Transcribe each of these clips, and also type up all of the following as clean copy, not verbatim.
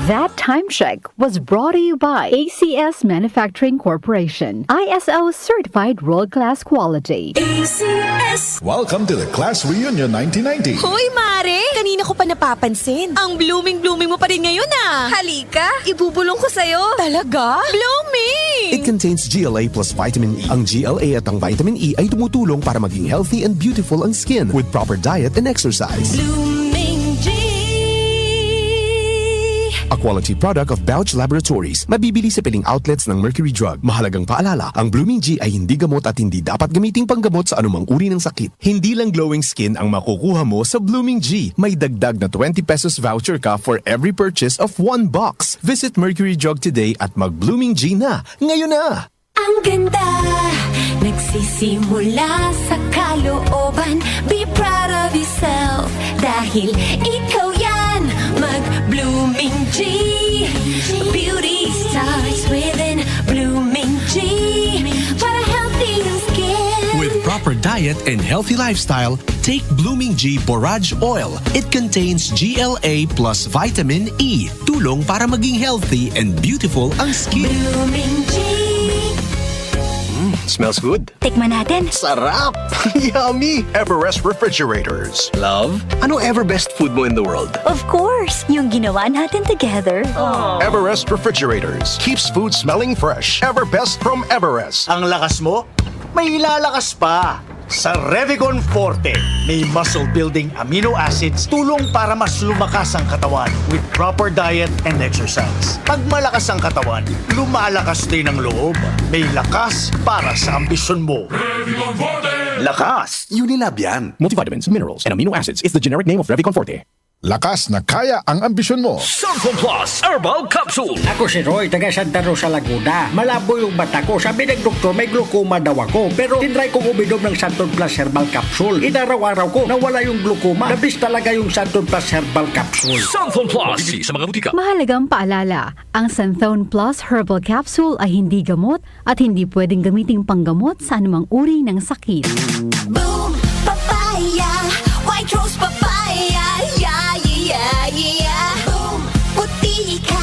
That time check was brought to you by ACS Manufacturing Corporation, ISO certified world-class quality. ACS! Welcome to the Class Reunion 1990. Hoy, Mare! Kanina ko pa napapansin. Ang blooming-blooming mo pa rin ngayon ah. Halika, ibubulong ko sa'yo. Talaga? Blooming! It contains GLA plus vitamin E. Ang GLA at ang vitamin E ay tumutulong para maging healthy and beautiful ang skin with proper diet and exercise. Blooming G! A quality product of Bausch Laboratories. Mabibili sa piling outlets ng Mercury Drug. Mahalagang paalala, ang Blooming G ay hindi gamot at hindi dapat gamiting panggamot sa anumang uri ng sakit. Hindi lang glowing skin ang makukuha mo sa Blooming G. May dagdag na 20 pesos voucher ka for every purchase of 1 box. Visit Mercury Drug today at mag-Blooming G na. Ngayon na! Ang ganda, nagsisimula sa kalooban. Be proud of yourself, dahil ikaw yan. Mag-Blooming G. Beauty starts within. Blooming G. Para healthy yung skin. With proper diet and healthy lifestyle, take Blooming G Borage Oil. It contains GLA plus vitamin E. Tulong para maging healthy and beautiful ang skin. Blooming G. Smells good. Tikman natin. Sarap! Yummy! Everest Refrigerators. Love, anong ever best food mo in the world? Of course, yung ginawa natin together. Everest Refrigerators. Keeps food smelling fresh. Everbest from Everest. Ang lakas mo, may lalakas pa. Sa Revicon Forte, may muscle-building amino acids tulong para mas lumakas ang katawan with proper diet and exercise. Pag malakas ang katawan, lumalakas din ang loob. May lakas para sa ambisyon mo. Revicon Forte! Lakas! Unilab yan. Multivitamins, minerals, and amino acids is the generic name of Revicon Forte. Lakas na kaya ang ambisyon mo. Santon Plus Herbal Capsule. Ako si Roy, taga Santa Rosa, Laguna. Malabo yung mata ko. Sabi ng doktor, may glaucoma daw ako. Pero tinry kong uminom ng Santon Plus Herbal Capsule. Inaraw-araw ko, nawala yung glaucoma. Nabis talaga yung Santon Plus Herbal Capsule. Santon Plus. Mabibili sa mga butika. Mahalagang paalala, ang Santhone Plus Herbal Capsule ay hindi gamot at hindi pwedeng gamiting panggamot sa anumang uri ng sakit. Boom! Papaya! White rose papaya! Yeah, yeah, yeah! Boom! Puti ka!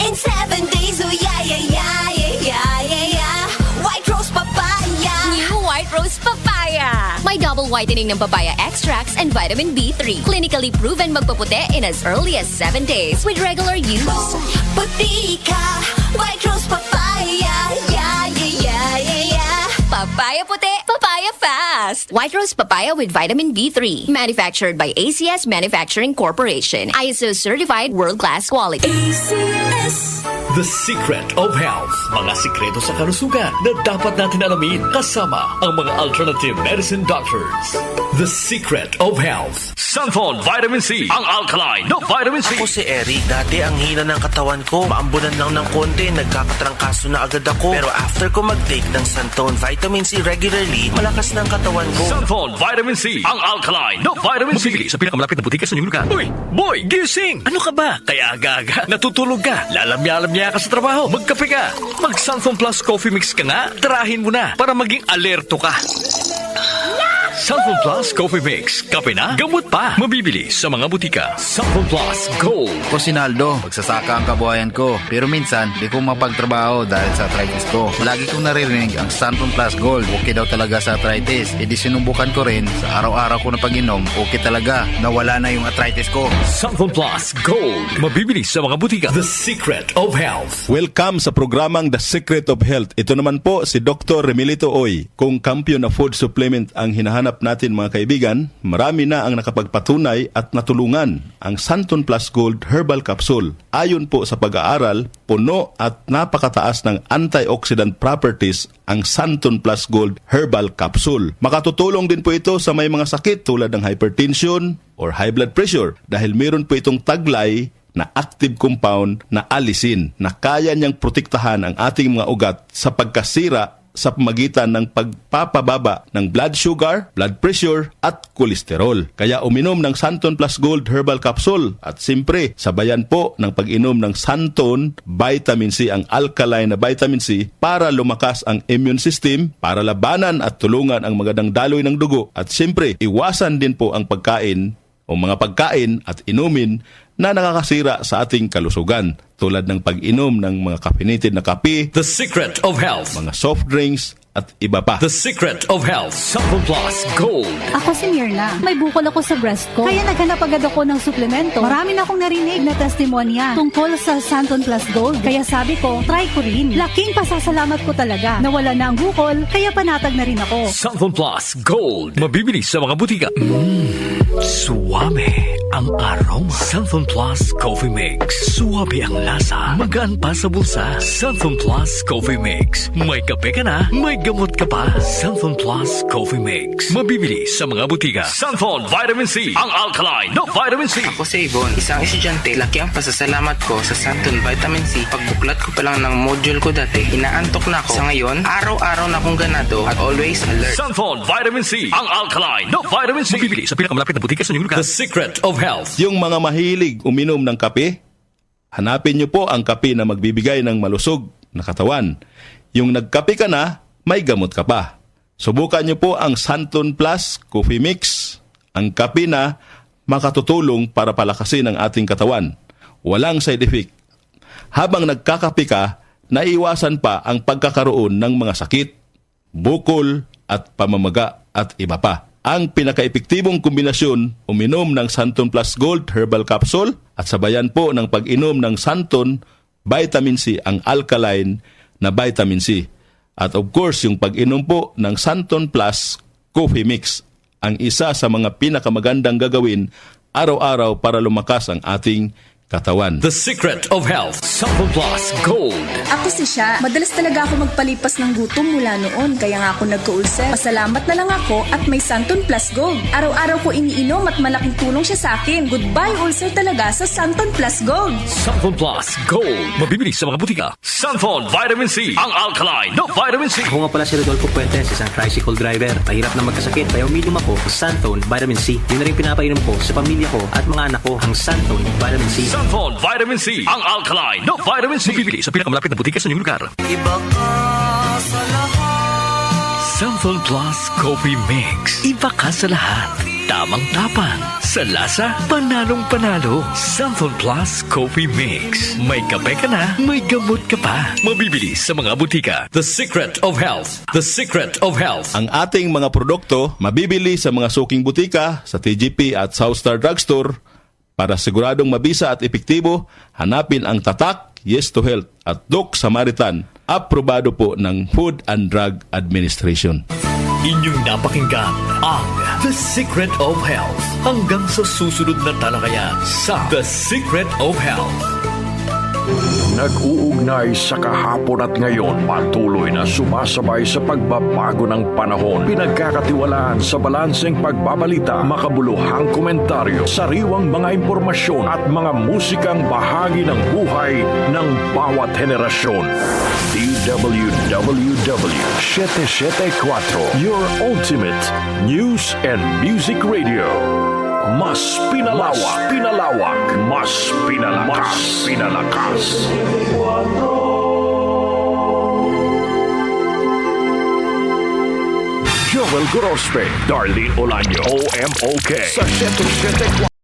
In 7 days, oh yeah, yeah, yeah, yeah, yeah, yeah! White rose papaya! New White Rose Papaya! May double whitening ng papaya extracts and vitamin B3. Clinically proven magpaputi in as early as 7 days with regular use. Boom! Puti ka! White rose papaya! Yeah, yeah, yeah, yeah, yeah! Papaya puti, papaya fast. White Rose Papaya with vitamin B3. Manufactured by ACS Manufacturing Corporation. ISO certified world-class quality. ACS! The Secret of Health. Mga sikreto sa kalusugan na dapat natin alamin kasama ang mga alternative medicine doctors. The Secret of Health. Santon Vitamin C. Ang alkaline na vitamin C. Ako si Eric. Dati ang hina ng katawan ko. Maambunan lang ng konti. Nagkakatrangkaso na agad ako. Pero after ko mag-take ng Santon Vitamin C regularly, malakas ng katawan ko. Santon Vitamin C. Ang alkaline na vitamin C. Mabibili sa pinakamalapit na butika sa inyong lugar. Uy, boy, gising! Ano ka ba? Kaya aga-aga, natutulog ka. Lalamya-lamya ka sa trabaho. Magkape ka. Mag-Santon Plus Coffee Mix ka nga. Tarahin mo na para maging alerto ka. Santon Plus Coffee Mix. Kape na, gamot pa. Mabibili sa mga butika. Santon Plus Gold. Ko si Naldo, magsasaka ang kabuhayan ko. Pero minsan, di ko mapagtrabaho dahil sa arthritis ko. Lagi kong naririnig ang Santon Plus Gold. Okay daw talaga sa arthritis. E di sinubukan ko rin. Sa araw-araw ko na pag-inom, okay talaga. Nawala na yung arthritis ko. Santon Plus Gold. Mabibili sa mga butika. The Secret of Health. Welcome sa programang The Secret of Health. Ito naman po si Dr. Remilito Oy. Kung kampiyon na food supplement ang hinahanap natin mga kaibigan, marami na ang nakapagpatunay at natulungan ang Santon Plus Gold Herbal Capsule. Ayon po sa pag-aaral, puno at napakataas ng antioxidant properties ang Santon Plus Gold Herbal Capsule. Makatutulong din po ito sa may mga sakit tulad ng hypertension or high blood pressure dahil meron po itong taglay na active compound na alisin na kaya niyang protektahan ang ating mga ugat sa pagkasira sa pamagitan ng pagpapababa ng blood sugar, blood pressure at kolesterol. Kaya uminom ng Santon Plus Gold Herbal Capsule at simpre sabayan po ng pag-inom ng Santon Vitamin C, ang alkaline na vitamin C para lumakas ang immune system, para labanan at tulungan ang magandang daloy ng dugo at simpre iwasan din po ang pagkain o mga pagkain at inumin na nakakasira sa ating kalusugan tulad ng pag-inom ng mga caffeinated na kape, The Secret of Health. mga soft drinks at iba pa. The Secret of Health. Santon Plus Gold. Ako si Mirna. May bukol ako sa breast ko. Kaya naghanap agad ako ng suplemento. Marami na akong narinig na testimonya tungkol sa Santon Plus Gold. Kaya sabi ko, try ko rin. Laking pasasalamat ko talaga. Nawala na ang bukol, kaya panatag na rin ako. Santon Plus Gold. Mabibili sa mga butika. Suwame ang aroma. Santon Plus Coffee Mix. Suwabe ang lasa. Magaan pa sa bulsa. Santon Plus Coffee Mix. May kape ka na, may gamot ka pa. Santon Plus Coffee Mix. Mabibili sa mga butika. Santon Vitamin C. Ang alkaline na vitamin C. Ako si Yvonne, isang estudyante. Laki ang pasasalamat ko sa Santon Vitamin C. Pagbuklat ko pa lang ng module ko dati, inaantok na ako. Sa ngayon, araw-araw na akong ganado at always alert. Santon Vitamin C. Ang alkaline na vitamin C. Mabibili sa pinakamalapit na butika sa inyong lugar. The Secret of Health. Yung mga mahilig uminom ng kape, hanapin nyo po ang kape na magbibigay ng malusog na katawan. Yung nagkape ka na, may gamot ka pa. Subukan nyo po ang Santon Plus Coffee Mix, ang kape na makatutulong para palakasin ang ating katawan. Walang side effect. Habang nagkakape ka, naiwasan pa ang pagkakaroon ng mga sakit, bukol at pamamaga at iba pa. Ang pinaka-epektibong kombinasyon, uminom ng Santon Plus Gold Herbal Capsule at sabayan po ng pag-inom ng Santon Vitamin C, ang alkaline na vitamin C. At of course, yung pag-inom po ng Santon Plus Coffee Mix, ang isa sa mga pinakamagandang gagawin araw-araw para lumakas ang ating katawan. The Secret of Health. Santon Plus Gold. Ako si Sha. Madalas talaga ako magpalipas ng gutom mula noon, kaya nga ako nagka-ulcer. Pasalamat na lang ako at may Santon Plus Gold. Araw-araw ko iniinom at malaking tulong siya sa akin. Goodbye ulcer talaga sa Santon Plus Gold. Santon Plus Gold. Mabibili sa mga butika. Santon Vitamin C. Ang alkaline na vitamin C. Ako nga pala si Rodolfo Puentes, isang tricycle driver. Mahirap na magkasakit, kaya uminom ako ng Santon Vitamin C. Yun na rin pinapainom ko sa pamilya ko at mga anak ko, ang Santon Vitamin C. Santon Vitamin C. Ang alkaline na vitamin C. Mabibili sa pinakamalapit na butika sa inyong lugar. Iba ka sa lahat. Santon Plus Coffee Mix. Iba ka sa lahat. Tamang-tapang. Sa lasa, panalong-panalo. Santon Plus Coffee Mix. May kape ka na, may gamot ka pa. Mabibili sa mga butika. The Secret of Health. The Secret of Health. Ang ating mga produkto mabibili sa mga suking butika, sa TGP at Southstar Drugstore. Para siguradong mabisa at epektibo, hanapin ang tatak, Yes to Health at Doc Samaritan. Aprobado po ng Food and Drug Administration. Inyong napakinggan ang The Secret of Health. Hanggang sa susunod na talakayan sa The Secret of Health. Nag-uugnay sa kahapon at ngayon, patuloy na sumasabay sa pagbabago ng panahon. Pinagkakatiwalaan sa balanseng pagbabalita, makabuluhang komentaryo, sariwang mga impormasyon at mga musikang bahagi ng buhay ng bawat henerasyon. DWWW 774, your ultimate news and music radio. Mas pinalawak, mas pinalakas. Joel Gorospe, Darlene Olaño, OMOK, sa 774